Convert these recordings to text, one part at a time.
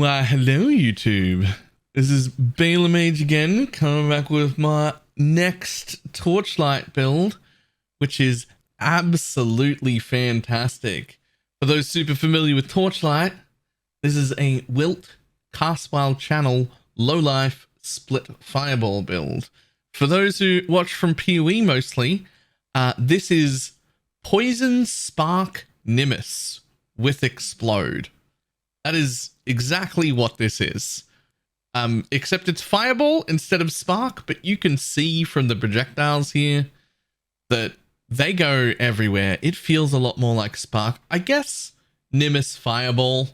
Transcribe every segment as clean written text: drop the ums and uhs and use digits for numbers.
Why, hello YouTube. This is Bela Mage again, coming back with my next Torchlight build, which is absolutely fantastic. For those super familiar with Torchlight, this is a Wilt Castwild Channel low life split fireball build. For those who watch from PoE mostly, this is Poison Spark Nimbus with Explode. That is exactly what this is. Except it's fireball instead of spark, but you can see from the projectiles here that they go everywhere. It feels a lot more like spark. I guess Nimbus fireball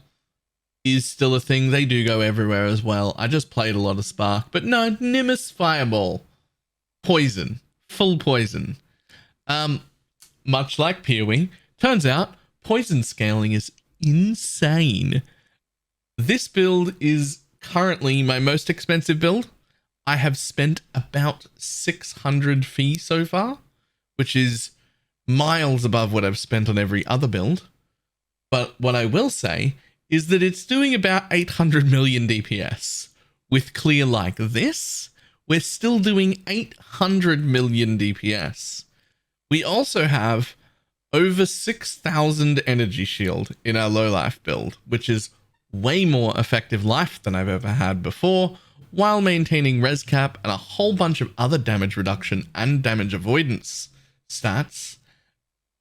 is still a thing. They do go everywhere as well. I just played a lot of spark, but no, Nimbus fireball. Poison. Full poison. Much like PoE, turns out poison scaling is insane. This build is currently my most expensive build. I have spent about 600 fee so far, which is miles above what I've spent on every other build. But what I will say is that it's doing about 800 million DPS. With clear like this, we're still doing 800 million DPS. We also have over 6,000 energy shield in our low life build, which is way more effective life than I've ever had before, while maintaining res cap and a whole bunch of other damage reduction and damage avoidance stats.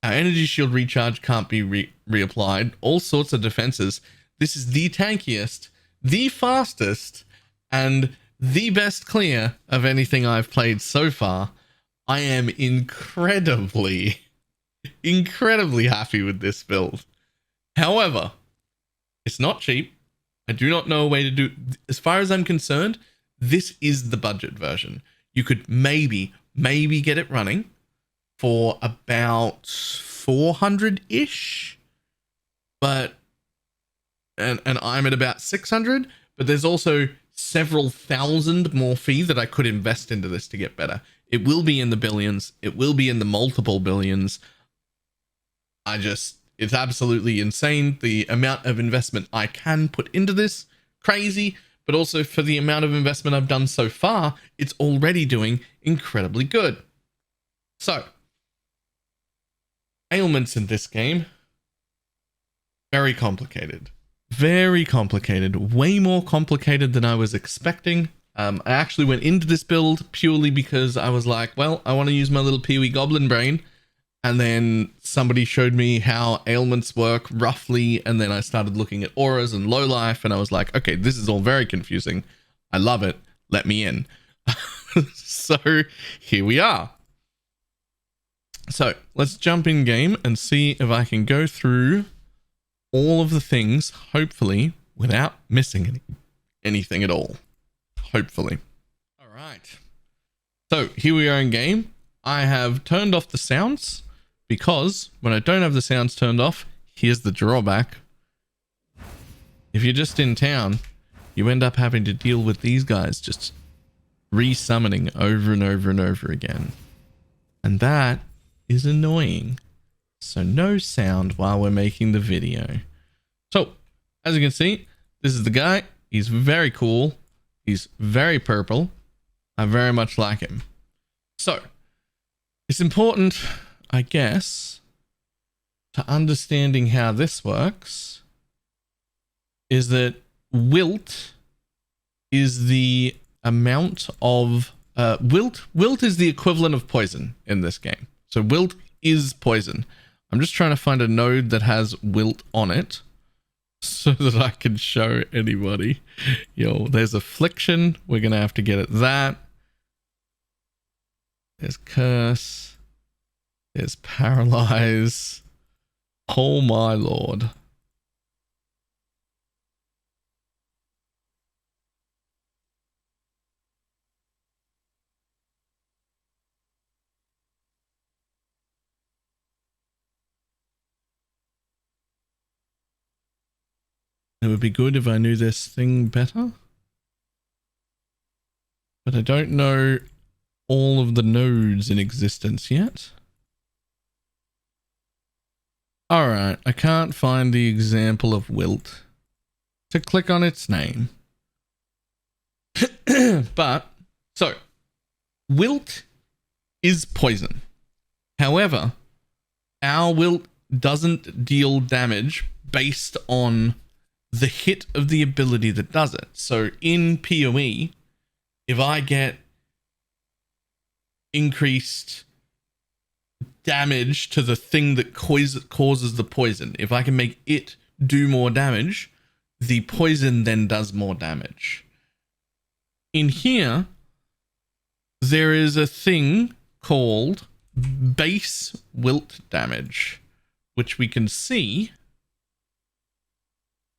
Our energy shield recharge can't be reapplied, all sorts of defenses. This is the tankiest, the fastest, and the best clear of anything I've played so far. I am incredibly happy with this build. However, it's not cheap. I do not know a way to do. As far as I'm concerned, this is the budget version. You could maybe get it running for about 400-ish, but and I'm at about 600. But there's also several thousand more fee that I could invest into this to get better. It will be in the billions. It will be in the multiple billions. It's absolutely insane. The amount of investment I can put into this, crazy, but also for the amount of investment I've done so far, it's already doing incredibly good. So, ailments in this game, very complicated. Very complicated. Way more complicated than I was expecting. I actually went into this build purely because I was like, well, I want to use my little PoE goblin brain. And then somebody showed me how ailments work roughly. And then I started looking at auras and low life. And I was like, okay, this is all very confusing. I love it. Let me in. So here we are. So let's jump in game and see if I can go through all of the things, hopefully, without missing anything at all. Hopefully. All right. So here we are in game. I have turned off the sounds, because when I don't have the sounds turned off, here's the drawback. If you're just in town, you end up having to deal with these guys just re-summoning over and over and over again. And that is annoying. So no sound while we're making the video. So, as you can see, this is the guy. He's very cool. He's very purple. I very much like him. So, it's important, I guess, to understanding how this works, is that wilt is the amount of wilt is the equivalent of poison in this game. So wilt is poison. I'm just trying to find a node that has wilt on it so that I can show anybody. Yo, there's Affliction. We're gonna have to get at that. There's Curse. There's Paralyze. Oh my lord. It would be good if I knew this thing better. But I don't know all of the nodes in existence yet. Alright, I can't find the example of wilt. to click on its name. But, so, Wilt is poison. However, our Wilt doesn't deal damage based on the hit of the ability that does it. So in PoE, if I get increased damage to the thing that causes the poison, if I can make it do more damage, the poison then does more damage. In here, there is a thing called base Wilt damage, which we can see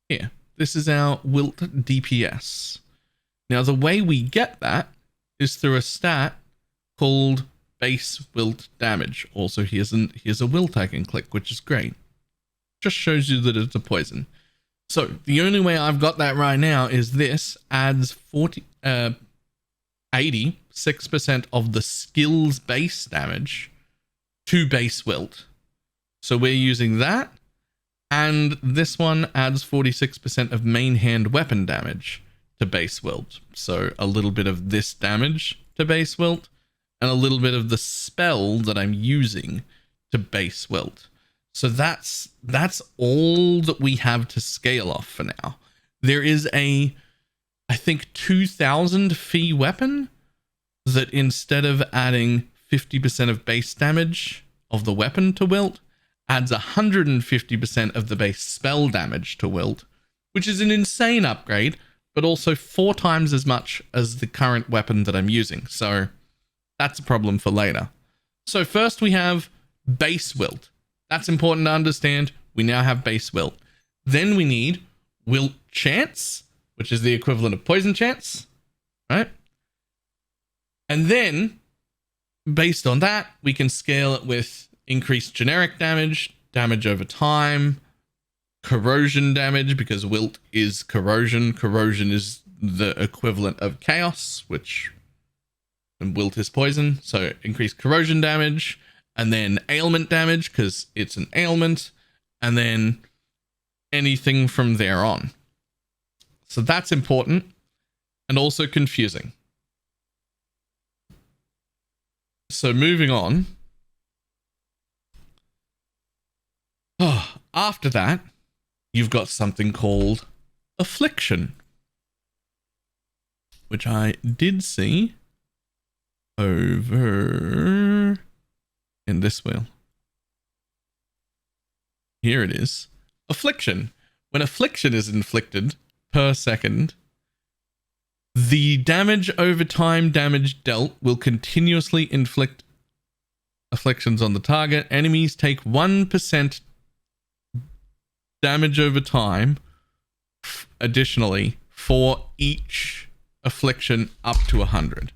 here. This is our Wilt DPS. Now, the way we get that is through a stat called base Wilt damage. Also, here's a Wilt I can click, which is great. Just shows you that it's a poison. So the only way I've got that right now is this adds 86% of the skill's base damage to base Wilt. So we're using that, and this one adds 46% of main hand weapon damage to base Wilt. So a little bit of this damage to base Wilt, and a little bit of the spell that I'm using to base Wilt. So that's all that we have to scale off for now. There is a, I think, 2,000 fee weapon that instead of adding 50% of base damage of the weapon to Wilt, adds 150% of the base spell damage to Wilt, which is an insane upgrade, but also 4 times as much as the current weapon that I'm using. So that's a problem for later. So first we have base Wilt. That's important to understand. We now have base Wilt. Then we need Wilt Chance, which is the equivalent of Poison Chance, right? And then, based on that, we can scale it with increased generic damage, damage over time, corrosion damage, because Wilt is corrosion. Corrosion is the equivalent of chaos, and Wilt is poison. So increased corrosion damage, and then ailment damage, because it's an ailment, and then anything from there on. So that's important, and also confusing. So moving on. After that, you've got something called Affliction, which I did see over in this wheel. Here it is. Affliction. When Affliction is inflicted per second, the damage over time damage dealt will continuously inflict afflictions on the target. Enemies take 1% damage over time additionally for each affliction up to 100.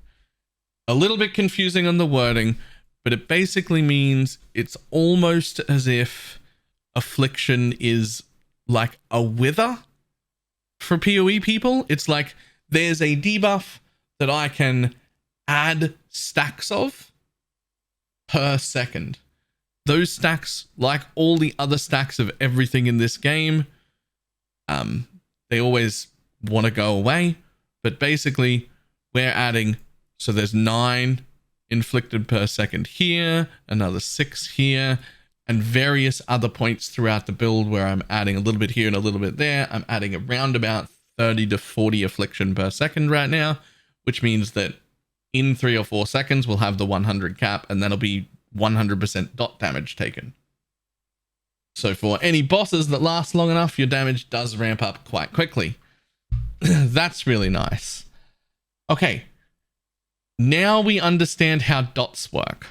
A little bit confusing on the wording, but it basically means it's almost as if Affliction is like a wither for PoE people. It's like there's a debuff that I can add stacks of per second. Those stacks, like all the other stacks of everything in this game, they always want to go away. But basically, we're adding, so there's 9 inflicted per second here, another 6 here, and various other points throughout the build where I'm adding a little bit here and a little bit there. I'm adding around about 30 to 40 affliction per second right now, which means that in 3 or 4 seconds, we'll have the 100 cap, and that'll be 100% dot damage taken. So for any bosses that last long enough, your damage does ramp up quite quickly. That's really nice. Okay. Now we understand how dots work.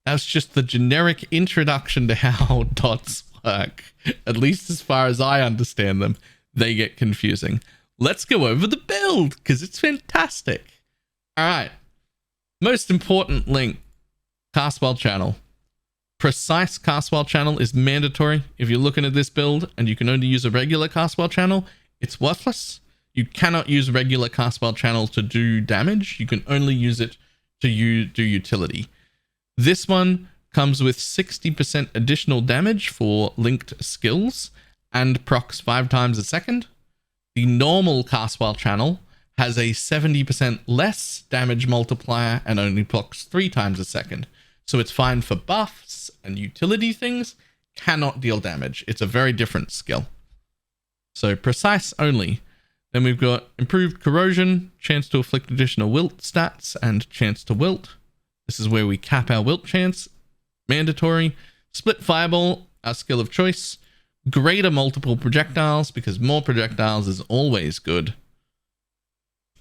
That's just the generic introduction to how dots work. At least as far as I understand them, they get confusing. Let's go over the build, because it's fantastic. All right. Most important link, cast while channel. Precise cast while channel is mandatory. If you're looking at this build and you can only use a regular cast while channel, it's worthless. You cannot use regular cast while channel to do damage. You can only use it to do utility. This one comes with 60% additional damage for linked skills and procs 5 times a second. The normal cast while channel has a 70% less damage multiplier and only procs 3 times a second. So it's fine for buffs and utility things, cannot deal damage. It's a very different skill. So precise only. Then we've got improved corrosion, chance to afflict additional wilt stats, and chance to wilt. This is where we cap our wilt chance. Mandatory. Split fireball, our skill of choice. Greater multiple projectiles, because more projectiles is always good.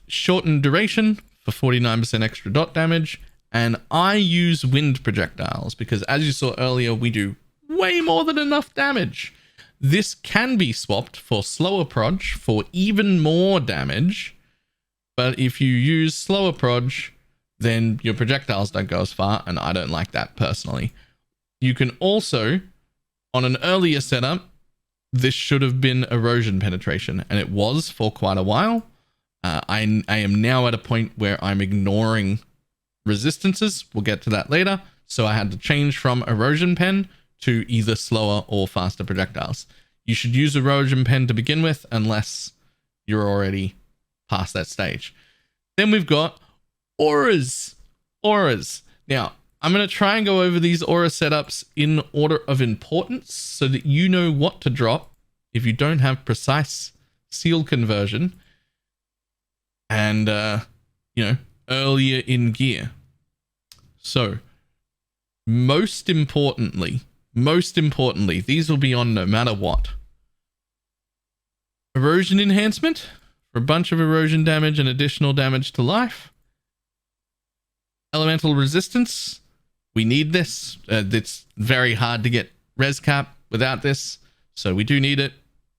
Shortened duration for 49% extra dot damage. And I use wind projectiles because, as you saw earlier, we do way more than enough damage. This can be swapped for slower proj for even more damage. But if you use slower proj, then your projectiles don't go as far, and I don't like that personally. You can also, on an earlier setup, this should have been erosion penetration, and it was for quite a while. I am now at a point where I'm ignoring resistances. We'll get to that later. So I had to change from erosion pen to either slower or faster projectiles. You should use erosion pen to begin with, unless you're already past that stage. Then we've got auras. Auras. Now, I'm going to try and go over these aura setups in order of importance so that you know what to drop if you don't have precise seal conversion and, earlier in gear. So, most importantly, these will be on no matter what. Erosion enhancement for a bunch of erosion damage and additional damage to life. Elemental resistance. We need this. It's very hard to get res cap without this, so we do need it.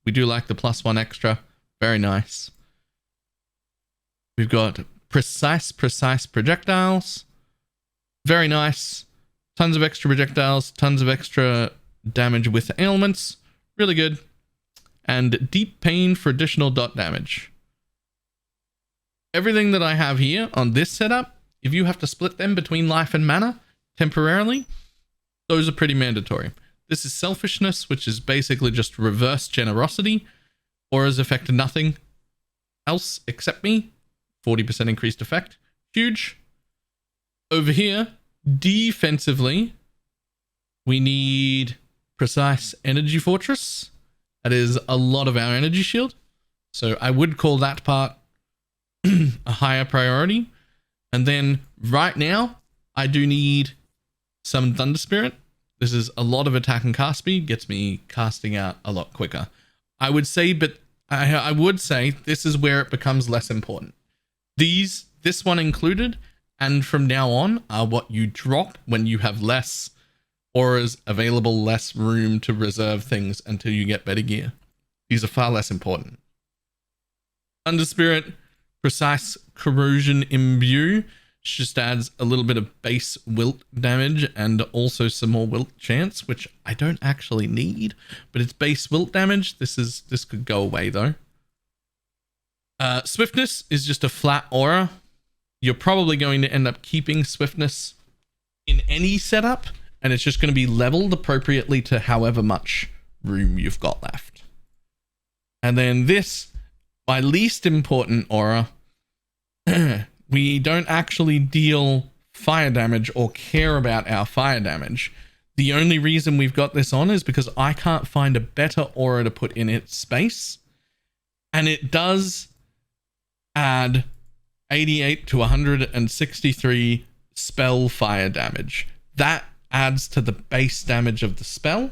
We do like the +1 extra. Very nice. We've got precise projectiles. Very nice. Tons of extra projectiles, tons of extra damage with ailments. Really good. And deep pain for additional dot damage. Everything that I have here on this setup, if you have to split them between life and mana temporarily, those are pretty mandatory. This is selfishness, which is basically just reverse generosity. Auras affect nothing else except me. 40% increased effect. Huge. Over here, defensively, we need precise energy fortress. That is a lot of our energy shield. So I would call that part a higher priority. And then right now, I do need some Thunder Spirit. This is a lot of attack and cast speed, gets me casting out a lot quicker. I would say this is where it becomes less important. This one included, and from now on, are what you drop when you have less auras available, less room to reserve things until you get better gear. These are far less important. Thunder Spirit, precise corrosion imbue, just adds a little bit of base wilt damage and also some more wilt chance, which I don't actually need, but it's base wilt damage. This could go away though. Swiftness is just a flat aura. You're probably going to end up keeping swiftness in any setup, and it's just going to be leveled appropriately to however much room you've got left. And then this, my least important aura, we don't actually deal fire damage or care about our fire damage. The only reason we've got this on is because I can't find a better aura to put in its space. And it does add 88 to 163 spell fire damage. That adds to the base damage of the spell.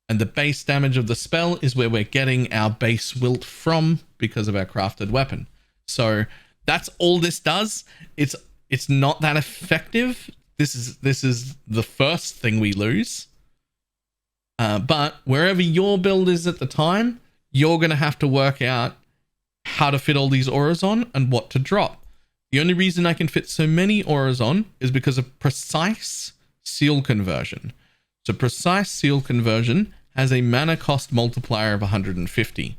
And the base damage of the spell is where we're getting our base wilt from because of our crafted weapon. So that's all this does. It's not that effective. This is the first thing we lose. But wherever your build is at the time, you're going to have to work out how to fit all these auras on and what to drop. The only reason I can fit so many auras on is because of precise seal conversion. So precise seal conversion has a mana cost multiplier of 150.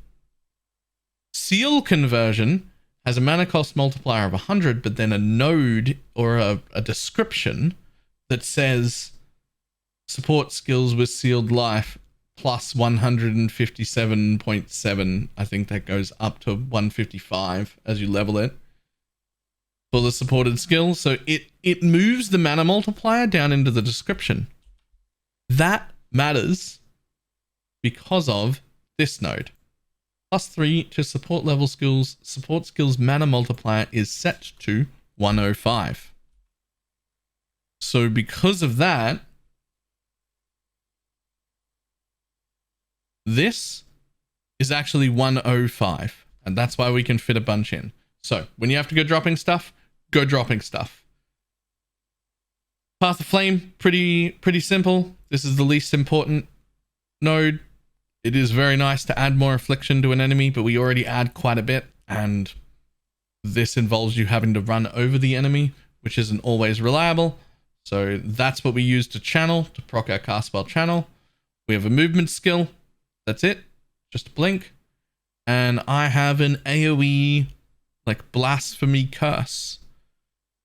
Seal conversion has a mana cost multiplier of 100, but then a node or a description that says support skills with sealed life plus 157.7. I think that goes up to 155 as you level it for the supported skill. So it moves the mana multiplier down into the description. That matters because of this node. +3 to support level skills. Support skills mana multiplier is set to 105. So because of that, this is actually 105. And that's why we can fit a bunch in. So when you have to go dropping stuff, go dropping stuff. Path of Flame, pretty simple. This is the least important node. It is very nice to add more Affliction to an enemy, but we already add quite a bit, and this involves you having to run over the enemy, which isn't always reliable. So that's what we use to channel, to proc our cast spell channel. We have a movement skill. That's it. Just a blink. And I have an AoE, like Blasphemy Curse,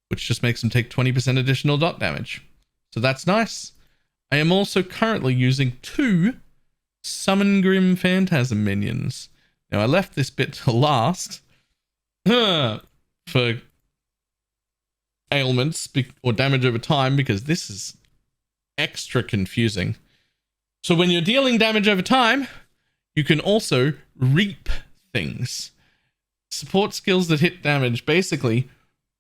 which just makes them take 20% additional dot damage. So that's nice. I am also currently using 2 Summon Grim Phantasm minions. Now I left this bit to last for ailments or damage over time, because this is extra confusing. So when you're dealing damage over time, you can also reap things. Support skills that hit damage basically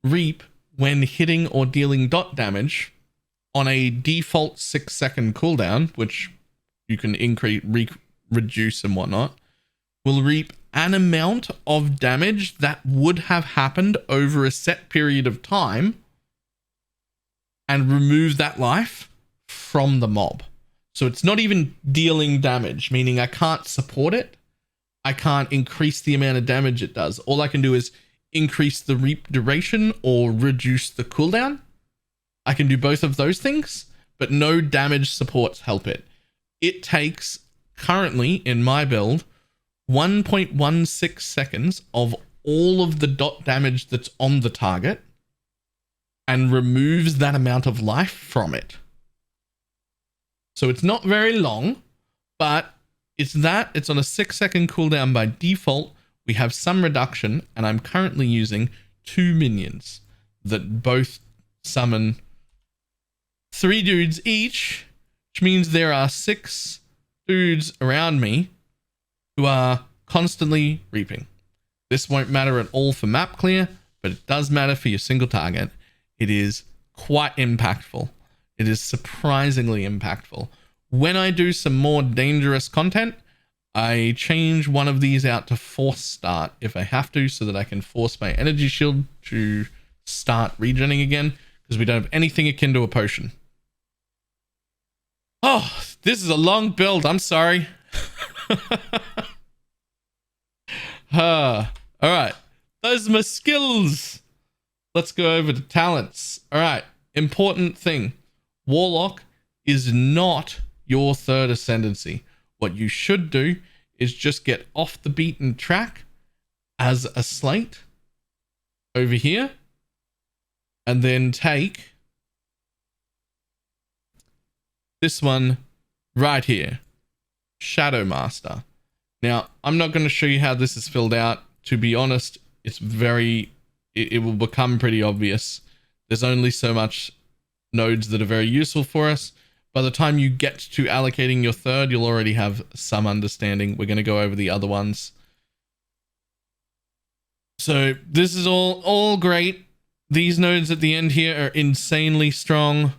reap when hitting or dealing dot damage on a default 6-second cooldown, which you can increase, reduce and whatnot, will reap an amount of damage that would have happened over a set period of time and remove that life from the mob. So it's not even dealing damage, meaning I can't support it. I can't increase the amount of damage it does. All I can do is increase the reap duration or reduce the cooldown. I can do both of those things, but no damage supports help it. It takes, currently in my build, 1.16 seconds of all of the dot damage that's on the target and removes that amount of life from it. So it's not very long, but it's on a 6-second cooldown by default. We have some reduction, and I'm currently using 2 minions that both summon 3 dudes each, which means there are 6 dudes around me who are constantly reaping. This won't matter at all for map clear, but it does matter for your single target. It is quite impactful. It is surprisingly impactful. When I do some more dangerous content, I change one of these out to force start if I have to, so that I can force my energy shield to start regenerating again, because we don't have anything akin to a potion. Oh, this is a long build. I'm sorry. All right. Those are my skills. Let's go over to talents. All right. Important thing. Warlock is not your third ascendancy. What you should do is just get off the beaten track as a slate over here, and then take this one right here, Shadow Master. Now, I'm not going to show you how this is filled out. To be honest, it will become pretty obvious. There's only so much nodes that are very useful for us. By the time you get to allocating your third, you'll already have some understanding. We're going to go over the other ones. So this is all great. These nodes at the end here are insanely strong.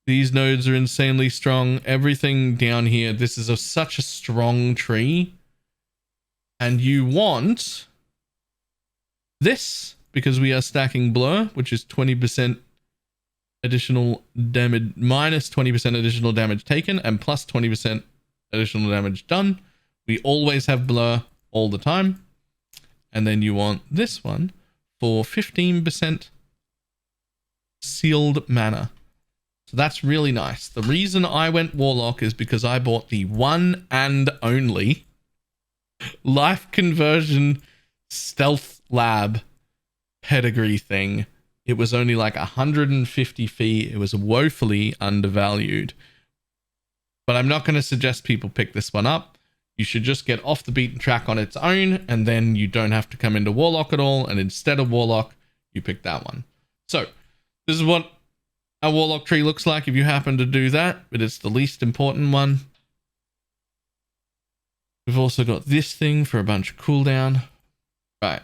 These nodes are insanely strong. Everything down here, this is such a strong tree. And you want this, because we are stacking Blur, which is 20% additional damage, minus 20% additional damage taken, and plus 20% additional damage done. We always have Blur all the time. And then you want this one for 15% sealed mana. So that's really nice. The reason I went Warlock is because I bought the one and only life conversion stealth lab pedigree thing. It was only like 150 fee. It was woefully undervalued. but I'm not going to suggest people pick this one up. You should just get off the beaten track on its own, and then you don't have to come into Warlock at all, and instead of Warlock, you pick that one. So, this is what a Warlock tree looks like if you happen to do that, but it's the least important one. We've also got this thing for a bunch of cooldown. Right.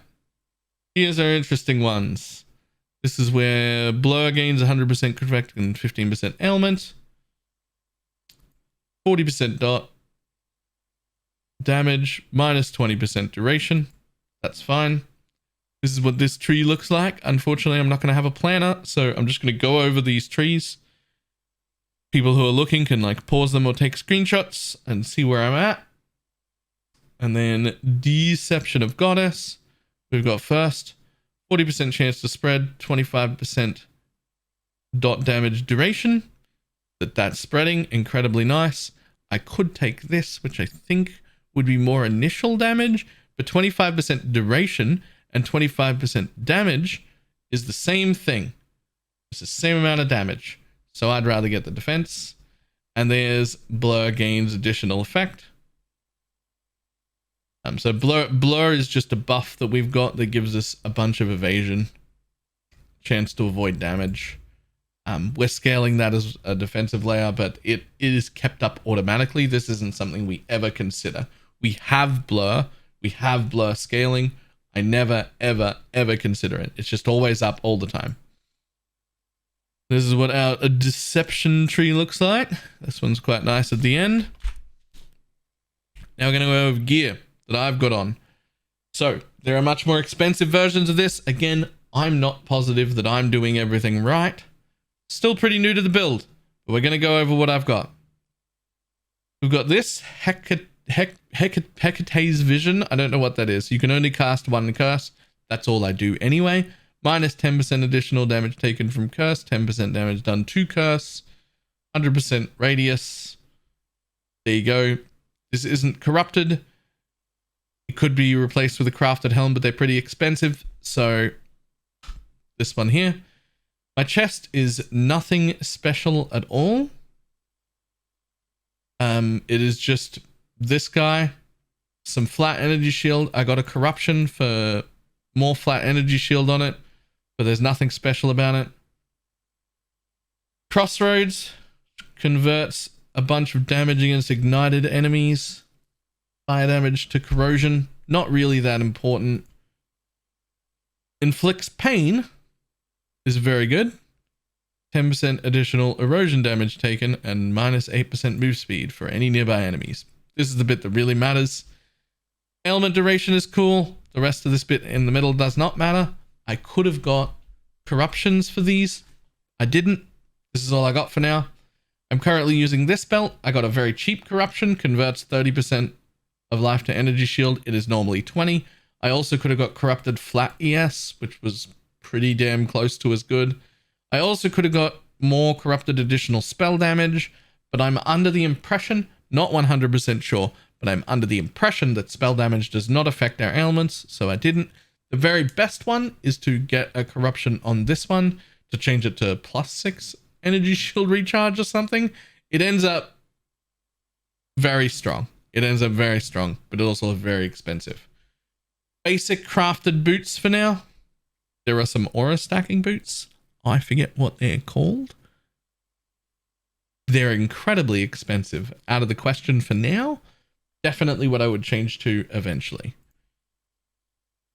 Here's our interesting ones. This is where Blur gains 100% Convect and 15% Ailment. 40% dot. Damage, minus 20% duration. That's fine. This is what this tree looks like. Unfortunately, I'm not going to have a planner, so I'm just going to go over these trees. People who are looking can like pause them or take screenshots and see where I'm at. And then Deception of Goddess. We've got first 40% chance to spread, 25% dot damage duration. That's spreading, incredibly nice. I could take this, which I think would be more initial damage, but 25% duration and 25% damage is the same thing. It's the same amount of damage. So I'd rather get the defense. And there's Blur gains additional effect. So blur is just a buff that we've got that gives us a bunch of evasion, chance to avoid damage. We're scaling that as a defensive layer, but it is kept up automatically. This isn't something we ever consider. We have blur scaling. I never, ever, ever consider it. It's just always up all the time. This is what our deception tree looks like. This one's quite nice at the end. Now we're going to go over gear that I've got on. So there are much more expensive versions of this. Again, I'm not positive that I'm doing everything right. Still pretty new to the build, but we're going to go over what I've got. We've got this Hecate's Vision. I don't know what that is. You can only cast one curse. That's all I do anyway. Minus 10% additional damage taken from curse. 10% damage done to curse. 100% radius. There you go. This isn't corrupted. It could be replaced with a crafted helm, but they're pretty expensive. So this one here. My chest is nothing special at all. It is just this guy, some flat energy shield. I got a corruption for more flat energy shield on it, but there's nothing special about it. Crossroads converts a bunch of damage against ignited enemies. Fire damage to corrosion. Not really that important. Inflicts pain is very good. 10% additional erosion damage taken and minus 8% move speed for any nearby enemies. This is the bit that really matters. Ailment duration is cool. The rest of this bit in the middle does not matter. I could have got corruptions for these. I didn't. This is all I got for now. I'm currently using this belt. I got a very cheap corruption. Converts 30% of life to energy shield. It is normally 20. I also could have got corrupted flat ES, which was pretty damn close to as good. I also could have got more corrupted additional spell damage, but I'm under the impression, not 100% sure, but I'm under the impression that spell damage does not affect our ailments, so I didn't. The very best one is to get a corruption on this one to change it to +6 energy shield recharge or something. It ends up very strong. But it also very expensive. Basic crafted boots for now. There are some aura stacking boots. I forget what they're called. They're incredibly expensive. Out of the question for now. Definitely what I would change to eventually.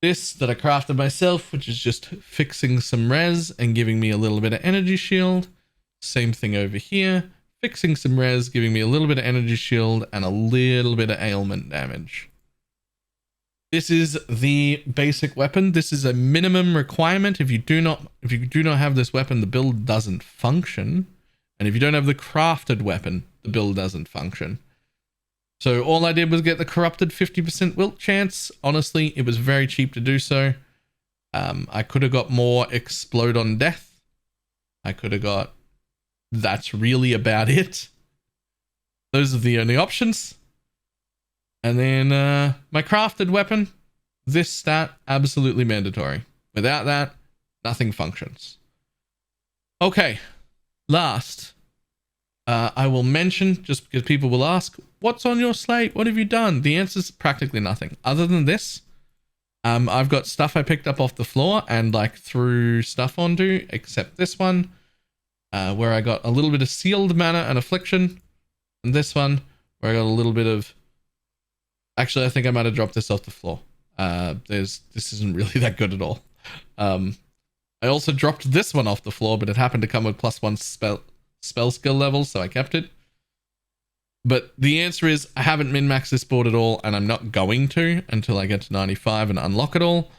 This that I crafted myself, which is just fixing some res and giving me a little bit of energy shield. Same thing over here. Fixing some res, giving me a little bit of energy shield and a little bit of ailment damage. This is the basic weapon. This is a minimum requirement. If you do not have this weapon, the build doesn't function. And if you don't have the crafted weapon, the build doesn't function. So all I did was get the corrupted 50% wilt chance. Honestly, it was very cheap to do so. I could have got more explode on death. I could have got... That's really about it. Those are the only options. And then my crafted weapon. This stat, absolutely mandatory. Without that, nothing functions. Okay. Last I will mention, just because people will ask, what's on your slate? What have you done? The answer is practically nothing. Other than this, I've got stuff I picked up off the floor and like threw stuff onto, except this one, where I got a little bit of sealed mana and affliction. And this one, where I got a little bit of... Actually, I think I might have dropped this off the floor. This isn't really that good at all. I also dropped this one off the floor, but it happened to come with +1 spell skill levels, so I kept it. But the answer is I haven't min-maxed this board at all, and I'm not going to until I get to 95 and unlock it all.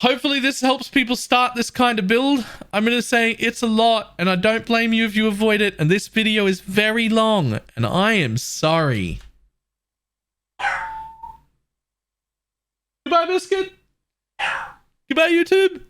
Hopefully this helps people start this kind of build. I'm going to say it's a lot, and I don't blame you if you avoid it, and this video is very long, and I am sorry. Goodbye, Biscuit. Goodbye, YouTube.